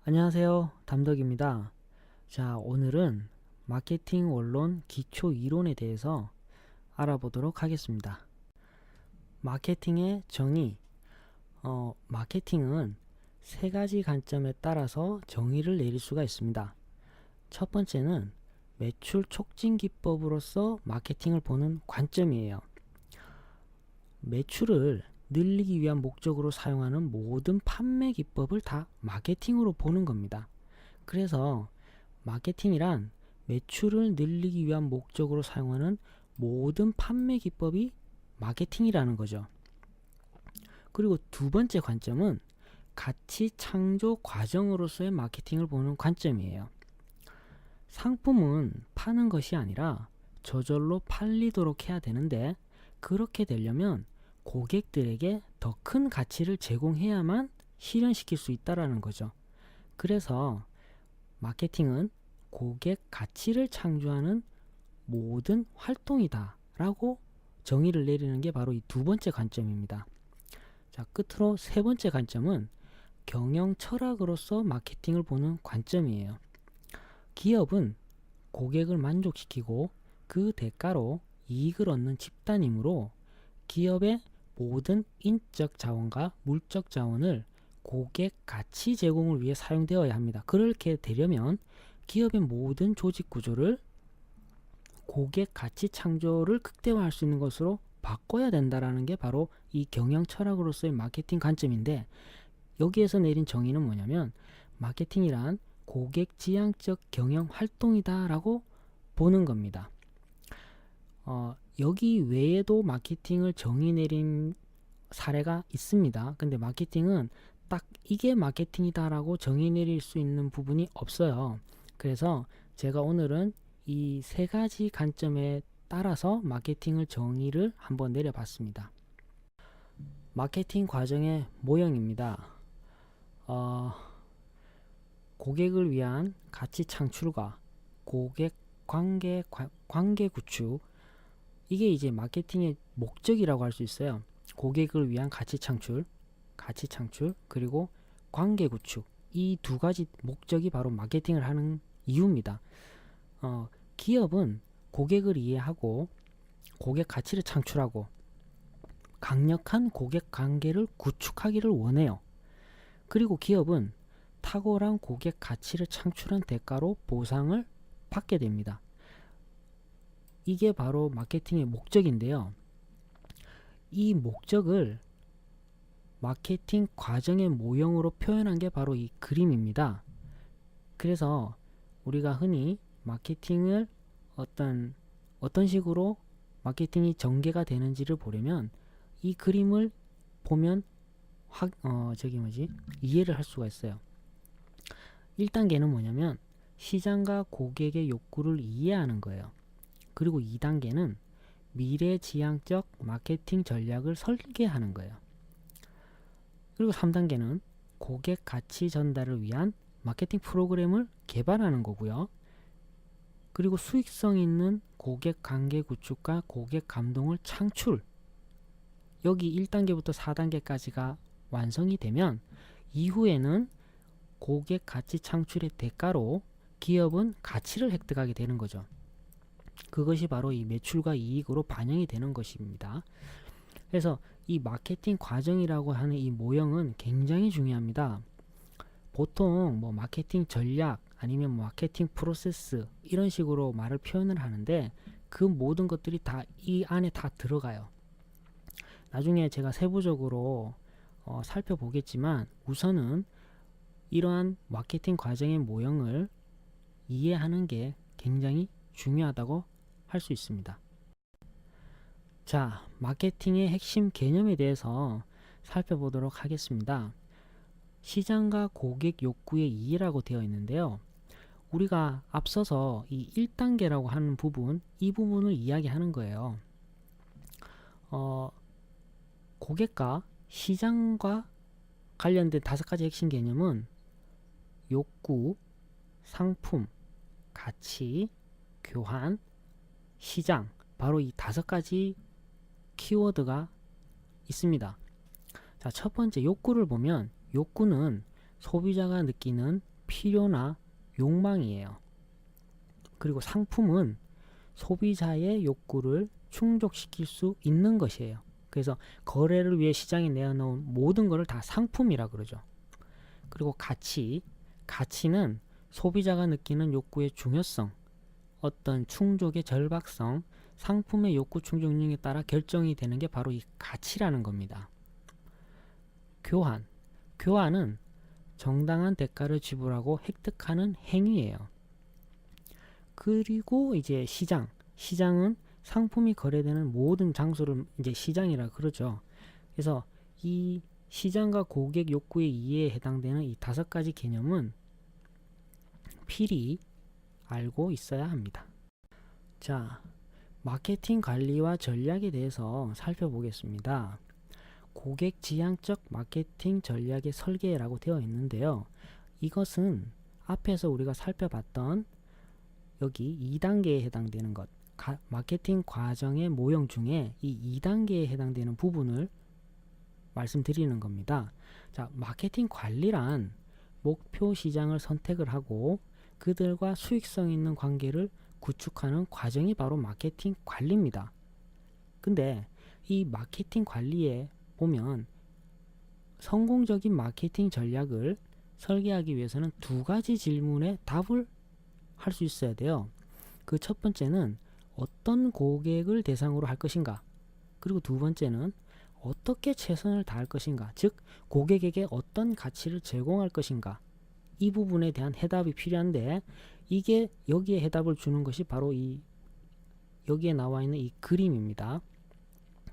안녕하세요. 담덕입니다. 자, 오늘은 마케팅 원론 기초 이론에 대해서 알아보도록 하겠습니다. 마케팅의 정의. 마케팅은 세 가지 관점에 따라서 정의를 내릴 수가 있습니다. 첫 번째는 매출 촉진 기법으로서 마케팅을 보는 관점이에요. 매출을 늘리기 위한 목적으로 사용하는 모든 판매 기법을 다 마케팅으로 보는 겁니다. 그래서 마케팅이란 매출을 늘리기 위한 목적으로 사용하는 모든 판매 기법이 마케팅이라는 거죠. 그리고 두 번째 관점은 가치 창조 과정으로서의 마케팅을 보는 관점이에요. 상품은 파는 것이 아니라 저절로 팔리도록 해야 되는데, 그렇게 되려면 고객들에게 더 큰 가치를 제공해야만 실현시킬 수 있다는 거죠. 그래서 마케팅은 고객 가치를 창조하는 모든 활동이다 라고 정의를 내리는 게 바로 이 두 번째 관점입니다. 자, 끝으로 세 번째 관점은 경영 철학으로서 마케팅을 보는 관점이에요. 기업은 고객을 만족시키고 그 대가로 이익을 얻는 집단이므로 기업의 모든 인적 자원과 물적 자원을 고객 가치 제공을 위해 사용되어야 합니다. 그렇게 되려면 기업의 모든 조직 구조를 고객 가치 창조를 극대화할 수 있는 것으로 바꿔야 된다라는 게 바로 이 경영 철학으로서의 마케팅 관점인데, 여기에서 내린 정의는 뭐냐면 마케팅이란 고객 지향적 경영 활동이다라고 보는 겁니다. 여기 외에도 마케팅을 정의 내린 사례가 있습니다. 근데 마케팅은 딱 이게 마케팅이다라고 정의 내릴 수 있는 부분이 없어요. 그래서 제가 오늘은 이 세 가지 관점에 따라서 마케팅을 정의를 한번 내려봤습니다. 마케팅 과정의 모형입니다. 고객을 위한 가치 창출과 고객 관계 구축, 이게 이제 마케팅의 목적이라고 할 수 있어요. 고객을 위한 가치 창출, 그리고 관계 구축, 이 두 가지 목적이 바로 마케팅을 하는 이유입니다. 기업은 고객을 이해하고 고객 가치를 창출하고 강력한 고객 관계를 구축하기를 원해요. 그리고 기업은 탁월한 고객 가치를 창출한 대가로 보상을 받게 됩니다. 이게 바로 마케팅의 목적인데요. 이 목적을 마케팅 과정의 모형으로 표현한 게 바로 이 그림입니다. 그래서 우리가 흔히 마케팅을 어떤 식으로 마케팅이 전개가 되는지를 보려면 이 그림을 보면 이해를 할 수가 있어요. 1단계는 뭐냐면 시장과 고객의 욕구를 이해하는 거예요. 그리고 2단계는 미래지향적 마케팅 전략을 설계하는 거예요. 그리고 3단계는 고객 가치 전달을 위한 마케팅 프로그램을 개발하는 거고요. 그리고 수익성 있는 고객 관계 구축과 고객 감동을 창출, 여기 1단계부터 4단계까지가 완성이 되면 이후에는 고객 가치 창출의 대가로 기업은 가치를 획득하게 되는 거죠. 그것이 바로 이 매출과 이익으로 반영이 되는 것입니다. 그래서 이 마케팅 과정이라고 하는 이 모형은 굉장히 중요합니다. 보통 뭐 마케팅 전략 아니면 마케팅 프로세스 이런 식으로 말을 표현을 하는데, 그 모든 것들이 다 이 안에 다 들어가요. 나중에 제가 세부적으로 살펴보겠지만 우선은 이러한 마케팅 과정의 모형을 이해하는 게 굉장히 중요하다고 할 수 있습니다. 자, 마케팅의 핵심 개념에 대해서 살펴보도록 하겠습니다. 시장과 고객 욕구의 이해라고 되어 있는데요. 우리가 앞서서 이 1단계라고 하는 부분, 이 부분을 이야기하는 거예요. 고객과 시장과 관련된 5가지 핵심 개념은 욕구, 상품, 가치, 교환, 시장, 바로 이 5가지 키워드가 있습니다. 자, 첫 번째 욕구를 보면 욕구는 소비자가 느끼는 필요나 욕망이에요. 그리고 상품은 소비자의 욕구를 충족시킬 수 있는 것이에요. 그래서 거래를 위해 시장에 내어놓은 모든 것을 다 상품이라 그러죠. 그리고 가치는 소비자가 느끼는 욕구의 중요성, 어떤 충족의 절박성, 상품의 욕구 충족 능력에 따라 결정이 되는 게 바로 이 가치라는 겁니다. 교환은 정당한 대가를 지불하고 획득하는 행위예요. 그리고 이제 시장은 상품이 거래되는 모든 장소를 이제 시장이라 그러죠. 그래서 이 시장과 고객 욕구의 이해에 해당되는 이 5가지 개념은 필히 알고 있어야 합니다. 자, 마케팅 관리와 전략에 대해서 살펴보겠습니다. 고객 지향적 마케팅 전략의 설계라고 되어 있는데요. 이것은 앞에서 우리가 살펴봤던 여기 2단계에 해당되는 것, 마케팅 과정의 모형 중에 이 2단계에 해당되는 부분을 말씀드리는 겁니다. 자, 마케팅 관리란 목표 시장을 선택을 하고 그들과 수익성 있는 관계를 구축하는 과정이 바로 마케팅 관리입니다. 근데 이 마케팅 관리에 보면 성공적인 마케팅 전략을 설계하기 위해서는 2가지 질문에 답을 할 수 있어야 돼요. 그 첫 번째는 어떤 고객을 대상으로 할 것인가, 그리고 2번째는 어떻게 최선을 다할 것인가, 즉 고객에게 어떤 가치를 제공할 것인가, 이 부분에 대한 해답이 필요한데 이게 여기에 해답을 주는 것이 바로 여기에 나와 있는 이 그림입니다.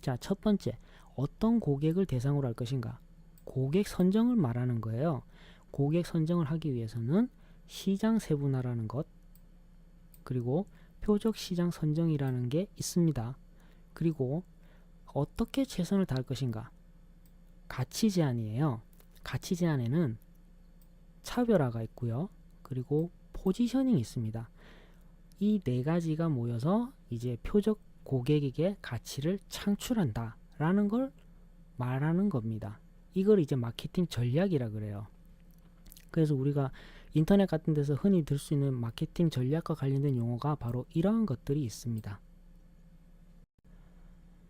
자, 첫 번째, 어떤 고객을 대상으로 할 것인가, 고객 선정을 말하는 거예요. 고객 선정을 하기 위해서는 시장 세분화라는 것, 그리고 표적 시장 선정이라는 게 있습니다. 그리고 어떻게 최선을 다할 것인가, 가치 제한이에요. 가치 제한에는 차별화가 있고요. 그리고 포지셔닝이 있습니다. 이 4가지가 모여서 이제 표적 고객에게 가치를 창출한다 라는 걸 말하는 겁니다. 이걸 이제 마케팅 전략이라 그래요. 그래서 우리가 인터넷 같은 데서 흔히 들 수 있는 마케팅 전략과 관련된 용어가 바로 이러한 것들이 있습니다.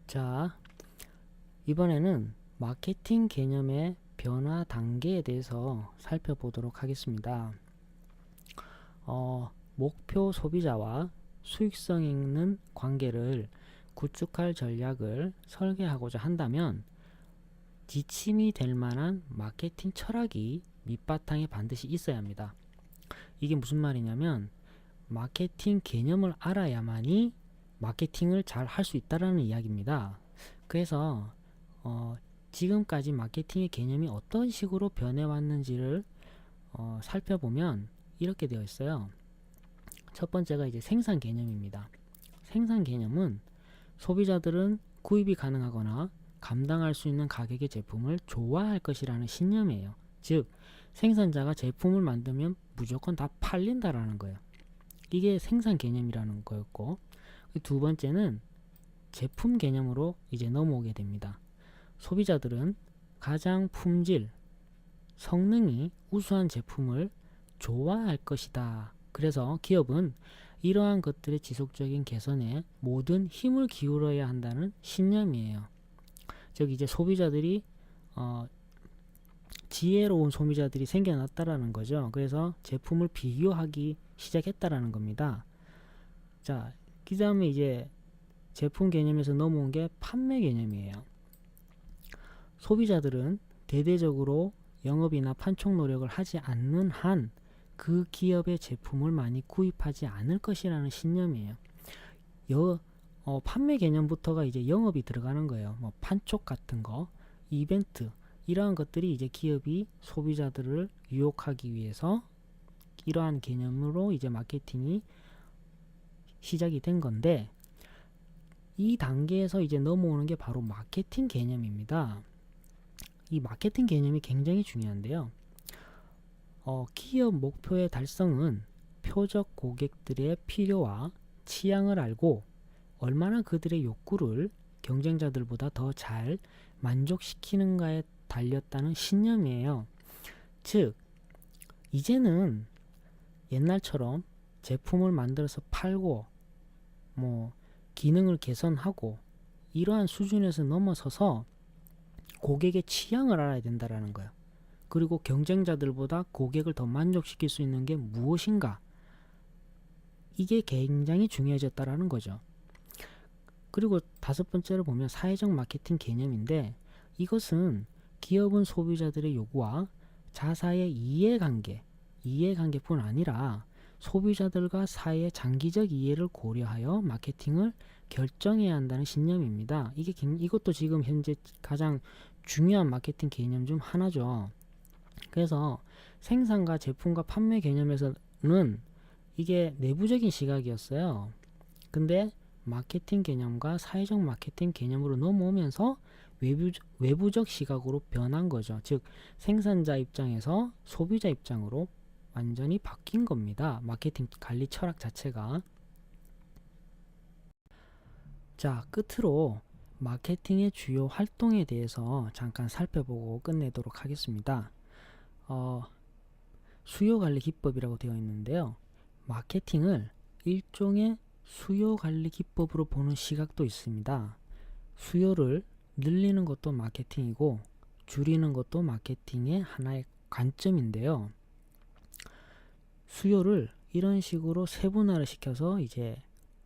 자, 이번에는 마케팅 개념의 변화 단계에 대해서 살펴보도록 하겠습니다. 목표 소비자와 수익성 있는 관계를 구축할 전략을 설계하고자 한다면 지침이 될 만한 마케팅 철학이 밑바탕에 반드시 있어야 합니다. 이게 무슨 말이냐면 마케팅 개념을 알아야만이 마케팅을 잘 할 수 있다라는 이야기입니다. 그래서 지금까지 마케팅의 개념이 어떤 식으로 변해왔는지를 살펴보면 이렇게 되어 있어요. 첫 번째가 이제 생산 개념입니다. 생산 개념은 소비자들은 구입이 가능하거나 감당할 수 있는 가격의 제품을 좋아할 것이라는 신념이에요. 즉 생산자가 제품을 만들면 무조건 다 팔린다라는 거예요. 이게 생산 개념이라는 거였고, 2번째는 제품 개념으로 이제 넘어오게 됩니다. 소비자들은 가장 품질, 성능이 우수한 제품을 좋아할 것이다. 그래서 기업은 이러한 것들의 지속적인 개선에 모든 힘을 기울여야 한다는 신념이에요. 즉 이제 소비자들이 지혜로운 소비자들이 생겨났다라는 거죠. 그래서 제품을 비교하기 시작했다라는 겁니다. 자, 그 다음에 이제 제품 개념에서 넘어온 게 판매 개념이에요. 소비자들은 대대적으로 영업이나 판촉 노력을 하지 않는 한 그 기업의 제품을 많이 구입하지 않을 것이라는 신념이에요. 판매 개념부터가 이제 영업이 들어가는 거예요. 뭐 판촉 같은 거, 이벤트, 이러한 것들이 이제 기업이 소비자들을 유혹하기 위해서 이러한 개념으로 이제 마케팅이 시작이 된 건데, 이 단계에서 이제 넘어오는 게 바로 마케팅 개념입니다. 이 마케팅 개념이 굉장히 중요한데요. 기업 목표의 달성은 표적 고객들의 필요와 취향을 알고 얼마나 그들의 욕구를 경쟁자들보다 더 잘 만족시키는가에 달렸다는 신념이에요. 즉, 이제는 옛날처럼 제품을 만들어서 팔고 뭐 기능을 개선하고 이러한 수준에서 넘어서서 고객의 취향을 알아야 된다라는 거예요. 그리고 경쟁자들보다 고객을 더 만족시킬 수 있는 게 무엇인가? 이게 굉장히 중요해졌다라는 거죠. 그리고 다섯 번째로 보면 사회적 마케팅 개념인데, 이것은 기업은 소비자들의 요구와 자사의 이해관계뿐 아니라 소비자들과 사회의 장기적 이해를 고려하여 마케팅을 결정해야 한다는 신념입니다. 이것도 지금 현재 가장 중요한 마케팅 개념 중 하나죠. 그래서 생산과 제품과 판매 개념에서는 이게 내부적인 시각이었어요. 근데 마케팅 개념과 사회적 마케팅 개념으로 넘어오면서 외부적 시각으로 변한 거죠. 즉 생산자 입장에서 소비자 입장으로 완전히 바뀐 겁니다. 마케팅 관리 철학 자체가. 자, 끝으로 마케팅의 주요 활동에 대해서 잠깐 살펴보고 끝내도록 하겠습니다. 수요 관리 기법이라고 되어 있는데요. 마케팅을 일종의 수요 관리 기법으로 보는 시각도 있습니다. 수요를 늘리는 것도 마케팅이고 줄이는 것도 마케팅의 하나의 관점인데요. 수요를 이런 식으로 세분화를 시켜서 이제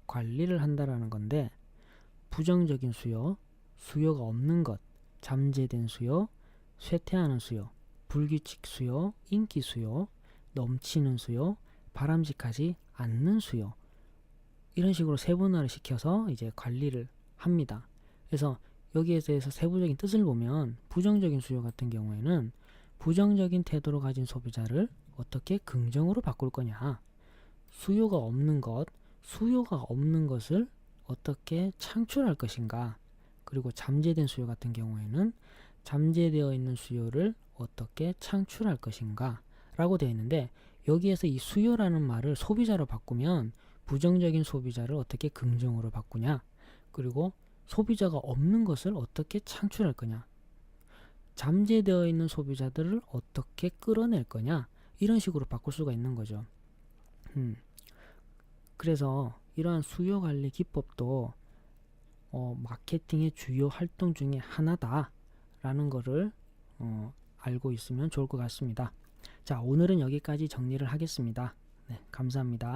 관리를 한다라는 건데, 부정적인 수요, 수요가 없는 것, 잠재된 수요, 쇠퇴하는 수요, 불규칙 수요, 인기 수요, 넘치는 수요, 바람직하지 않는 수요, 이런 식으로 세분화를 시켜서 이제 관리를 합니다. 그래서 여기에 대해서 세부적인 뜻을 보면, 부정적인 수요 같은 경우에는 부정적인 태도를 가진 소비자를 어떻게 긍정으로 바꿀 거냐, 수요가 없는 것을 어떻게 창출할 것인가, 그리고 잠재된 수요 같은 경우에는 잠재되어 있는 수요를 어떻게 창출할 것인가 라고 되어 있는데, 여기에서 이 수요라는 말을 소비자로 바꾸면 부정적인 소비자를 어떻게 긍정으로 바꾸냐, 그리고 소비자가 없는 것을 어떻게 창출할 거냐, 잠재되어 있는 소비자들을 어떻게 끌어낼 거냐, 이런 식으로 바꿀 수가 있는 거죠. 그래서 이러한 수요 관리 기법도 마케팅의 주요 활동 중에 하나다라는 거를 알고 있으면 좋을 것 같습니다. 자, 오늘은 여기까지 정리를 하겠습니다. 네, 감사합니다.